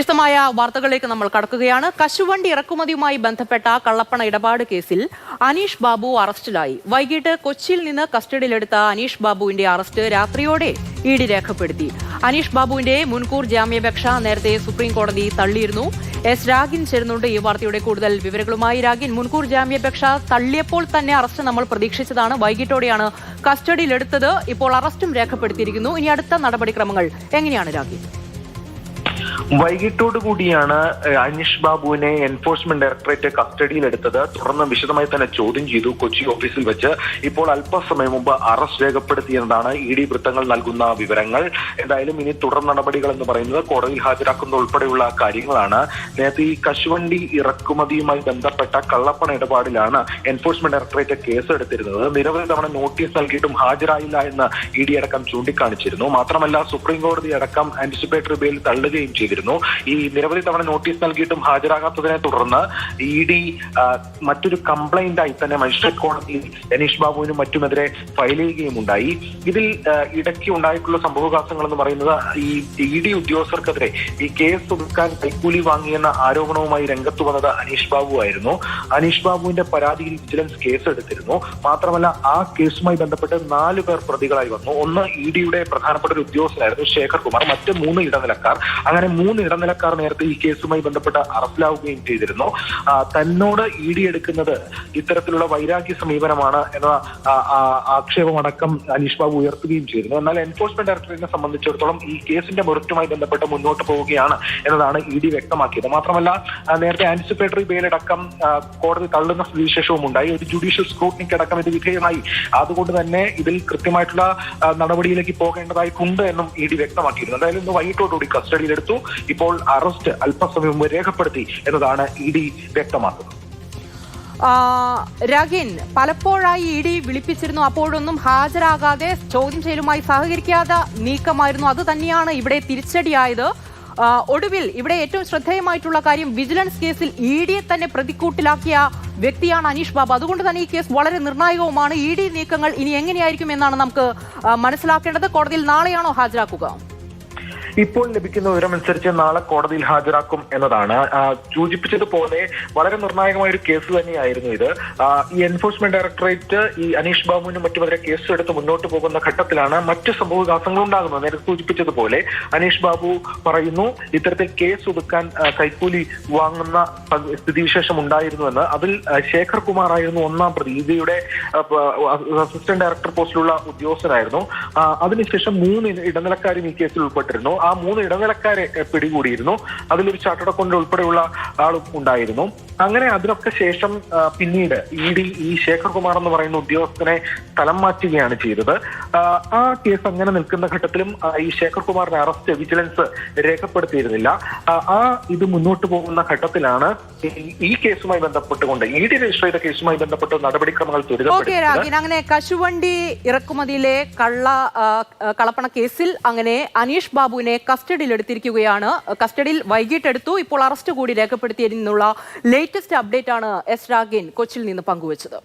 വിശദമായ വാർത്തകളിലേക്ക് നമ്മൾ കടക്കുകയാണ്. കശുവണ്ടി ഇറക്കുമതിയുമായി ബന്ധപ്പെട്ട കള്ളപ്പണ ഇടപാട് കേസിൽ അനീഷ് ബാബു അറസ്റ്റിലായി. വൈകിട്ട് കൊച്ചിയിൽ നിന്ന് കസ്റ്റഡിയിലെടുത്ത അനീഷ് ബാബുവിന്റെ അറസ്റ്റ് രാത്രിയോടെ ഇഡി രേഖപ്പെടുത്തി. അനീഷ് ബാബുവിന്റെ മുൻകൂർ ജാമ്യാപേക്ഷ നേരത്തെ സുപ്രീം കോടതി തള്ളിയിരുന്നു. എസ് രാഗിൻ ചേരുന്നുണ്ട് ഈ വാർത്തയുടെ കൂടുതൽ വിവരങ്ങളുമായി. രാഗിൻ, മുൻകൂർ ജാമ്യാപേക്ഷ തള്ളിയപ്പോൾ തന്നെ അറസ്റ്റ് നമ്മൾ പ്രതീക്ഷിച്ചതാണ്. വൈകിട്ടോടെയാണ് കസ്റ്റഡിയിലെടുത്തത്. ഇപ്പോൾ അറസ്റ്റും രേഖപ്പെടുത്തിയിരിക്കുന്നു. ഇനി അടുത്ത നടപടിക്രമങ്ങൾ എങ്ങനെയാണ് രാഗിൻ? വൈകിട്ടോടുകൂടിയാണ് അനീഷ് ബാബുവിനെ എൻഫോഴ്സ്മെന്റ് ഡയറക്ടറേറ്റ് കസ്റ്റഡിയിലെടുത്തത്. തുടർന്ന് വിശദമായി തന്നെ ചോദ്യം ചെയ്തു കൊച്ചി ഓഫീസിൽ വെച്ച്. ഇപ്പോൾ അല്പസമയം മുമ്പ് അറസ്റ്റ് രേഖപ്പെടുത്തിയെന്നതാണ് ഇ ഡി വൃത്തങ്ങൾ നൽകുന്ന വിവരങ്ങൾ. എന്തായാലും ഇനി തുടർ നടപടികൾ എന്ന് പറയുന്നത് കോടതിയിൽ ഹാജരാക്കുന്ന ഉൾപ്പെടെയുള്ള കാര്യങ്ങളാണ്. നേരത്തെ ഈ കശുവണ്ടി ഇറക്കുമതിയുമായി ബന്ധപ്പെട്ട കള്ളപ്പണ ഇടപാടിലാണ് എൻഫോഴ്സ്മെന്റ് ഡയറക്ടറേറ്റ് കേസ് എടുത്തിരുന്നത്. നിരവധി തവണ നോട്ടീസ് നൽകിയിട്ടും ഹാജരായില്ല എന്ന് ഇ ഡി അടക്കം ചൂണ്ടിക്കാണിച്ചിരുന്നു. മാത്രമല്ല സുപ്രീം കോടതി അടക്കം ആന്റിസിപ്പേറ്ററി ബെയിൽ തള്ളുകയും ചെയ്തിരുന്നു. ഈ നിരവധി തവണ നോട്ടീസ് നൽകിയിട്ടും ഹാജരാകാത്തതിനെ തുടർന്ന് ഇ ഡി മറ്റൊരു കംപ്ലൈന്റ് ആയി തന്നെ മജിസ്ട്രേറ്റ് കോടതിയിൽ അനീഷ് ബാബുവിനും മറ്റുമെതിരെ ഫയൽ ചെയ്യുകയും ഉണ്ടായി. ഇതിൽ ഇടയ്ക്ക് ഉണ്ടായിട്ടുള്ള സംഭവവികാസങ്ങൾ എന്ന് പറയുന്നത് ഈ ഇ ഡി ഉദ്യോഗസ്ഥർക്കെതിരെ ഈ കേസ് ഒതുക്കാൻ കൈക്കൂലി വാങ്ങിയെന്ന ആരോപണവുമായി രംഗത്ത് വന്നത് അനീഷ് ബാബു ആയിരുന്നു. അനീഷ് ബാബുവിന്റെ പരാതിയിൽ വിജിലൻസ് കേസ് എടുത്തിരുന്നു. മാത്രമല്ല ആ കേസുമായി ബന്ധപ്പെട്ട് 4 പേർ പ്രതികളായി വന്നു. ഒന്ന് ഇ ഡിയുടെ പ്രധാനപ്പെട്ട ഒരു ഉദ്യോഗസ്ഥനായിരുന്നു ശേഖർ കുമാർ. മറ്റ് 3 ഇടനിലക്കാർ. അങ്ങനെ 3 ഇടനിലക്കാർ നേരത്തെ ഈ കേസുമായി ബന്ധപ്പെട്ട് അറസ്റ്റിലാവുകയും ചെയ്തിരുന്നു. തന്നോട് ഇ ഡി എടുക്കുന്നത് ഇത്തരത്തിലുള്ള വൈരാഗ്യ സമീപനമാണ് എന്ന ആക്ഷേപമടക്കം അനീഷ് ബാബു ഉയർത്തുകയും ചെയ്തിരുന്നു. എന്നാൽ എൻഫോഴ്സ്മെന്റ് ഡയറക്ടറേറ്റിനെ സംബന്ധിച്ചിടത്തോളം ഈ കേസിന്റെ മെറിറ്റുമായി ബന്ധപ്പെട്ട് മുന്നോട്ട് പോവുകയാണ് എന്നതാണ് ഇ ഡി വ്യക്തമാക്കിയത്. മാത്രമല്ല നേരത്തെ ആന്റിസിപ്പേറ്ററി ബെയിലടക്കം കോടതി തള്ളുന്ന സ്ഥിതിവിശേഷവും ഉണ്ടായി. ഒരു ജുഡീഷ്യൽ സ്ക്രൂട്ടിനിക്ക് അടക്കം ഇത് വിധേയമായി. അതുകൊണ്ട് തന്നെ ഇതിൽ കൃത്യമായിട്ടുള്ള നടപടിയിലേക്ക് പോകേണ്ടതായിട്ടുണ്ട് എന്നും ഇ ഡി വ്യക്തമാക്കിയിരുന്നു. എന്തായാലും ഇന്ന് വൈകിട്ടോടുകൂടി കസ്റ്റഡിയിലെടുത്തു. ഇപ്പോൾ അറസ്റ്റ് അല്പസമയം മുമ്പ് രേഖപ്പെടുത്തി എന്നതാണ് ഇ ഡി വ്യക്തമാക്കുന്നത്. രാഗിൻ, പലപ്പോഴായി ഇ ഡി വിളിപ്പിച്ചിരുന്നു. അപ്പോഴൊന്നും ഹാജരാകാതെ ചോദ്യം ചെയ്യലുമായി സഹകരിക്കാതെ നീക്കമായിരുന്നു. അത് തന്നെയാണ് ഇവിടെ തിരിച്ചടിയായത്. ഒടുവിൽ ഇവിടെ ഏറ്റവും ശ്രദ്ധേയമായിട്ടുള്ള കാര്യം, വിജിലൻസ് കേസിൽ ഇ ഡിയെ തന്നെ പ്രതിക്കൂട്ടിലാക്കിയ വ്യക്തിയാണ് അനീഷ് ബാബു. അതുകൊണ്ട് തന്നെ ഈ കേസ് വളരെ നിർണായകവുമാണ്. ഇ ഡി നീക്കങ്ങൾ ഇനി എങ്ങനെയായിരിക്കും എന്നാണ് നമുക്ക് മനസ്സിലാക്കേണ്ടത്. കോടതിയിൽ നാളെയാണോ ഹാജരാക്കുക? ഇപ്പോൾ ലഭിക്കുന്ന വിവരമനുസരിച്ച് നാളെ കോടതിയിൽ ഹാജരാക്കും എന്നതാണ്. സൂചിപ്പിച്ചതുപോലെ വളരെ നിർണായകമായ ഒരു കേസ് തന്നെയായിരുന്നു ഇത്. ഈ എൻഫോഴ്സ്മെന്റ് ഡയറക്ടറേറ്റ് ഈ അനീഷ് ബാബുവിനും മറ്റുമെതിരെ കേസ് എടുത്ത് മുന്നോട്ട് പോകുന്ന ഘട്ടത്തിലാണ് മറ്റ് സംഭവവികാസങ്ങൾ ഉണ്ടാകുന്നത്. നേരത്തെ സൂചിപ്പിച്ചതുപോലെ അനീഷ് ബാബു പറയുന്നു ഇത്തരത്തിൽ കേസ് ഒതുക്കാൻ കൈക്കൂലി വാങ്ങുന്ന സ്ഥിതിവിശേഷം ഉണ്ടായിരുന്നുവെന്ന്. അതിൽ ശേഖർ കുമാർ ആയിരുന്നു 1ാം പ്രതി. ഇഡിയുടെ അസിസ്റ്റന്റ് ഡയറക്ടർ പോസ്റ്റിലുള്ള ഉദ്യോഗസ്ഥനായിരുന്നു. അതിനുശേഷം 3 ഇടനിലക്കാരും ഈ കേസിൽ ഉൾപ്പെട്ടിരുന്നു. ആ 3 ഇടനിലക്കാരെ പിടികൂടിയിരുന്നു. അതിലൊരു ചാർട്ടേഡ് അക്കൗണ്ടന്റ് ഉൾപ്പെടെയുള്ള ആളും ഉണ്ടായിരുന്നു. അങ്ങനെ അതിനൊക്കെ ശേഷം പിന്നീട് ഇ ഡി ഈ ശേഖർ കുമാർ എന്ന് പറയുന്ന ഉദ്യോഗസ്ഥനെ സ്ഥലം മാറ്റുകയാണ് ചെയ്തത്. ആ കേസ് അങ്ങനെ നിൽക്കുന്ന ഘട്ടത്തിലും ഈ ശേഖർ കുമാറിന്റെ അറസ്റ്റ് വിജിലൻസ് രേഖപ്പെടുത്തിയിരുന്നില്ല. ഇത് മുന്നോട്ട് പോകുന്ന ഘട്ടത്തിലാണ് ഈ കേസുമായി ബന്ധപ്പെട്ടുകൊണ്ട് ഇ ഡി രജിസ്റ്റർ ചെയ്ത കേസുമായി ബന്ധപ്പെട്ട് നടപടിക്രമങ്ങൾ ത്വരിതപ്പെടുത്തിയത്. അങ്ങനെ കശുവണ്ടി ഇറക്കുമതിയിലെ കള്ളപ്പണ കേസിൽ അങ്ങനെ അനീഷ് ബാബുവിനെ കസ്റ്റഡിയിലെടുത്തിരിക്കുകയാണ്. കസ്റ്റഡിയിൽ വൈകിട്ടെടുത്തു. ഇപ്പോൾ അറസ്റ്റ് കൂടി രേഖപ്പെടുത്തിയതിനുള്ള ലേറ്റസ്റ്റ് അപ്ഡേറ്റ് ആണ് എസ് രാഗിൻ കൊച്ചിയിൽ നിന്ന് പങ്കുവച്ചത്.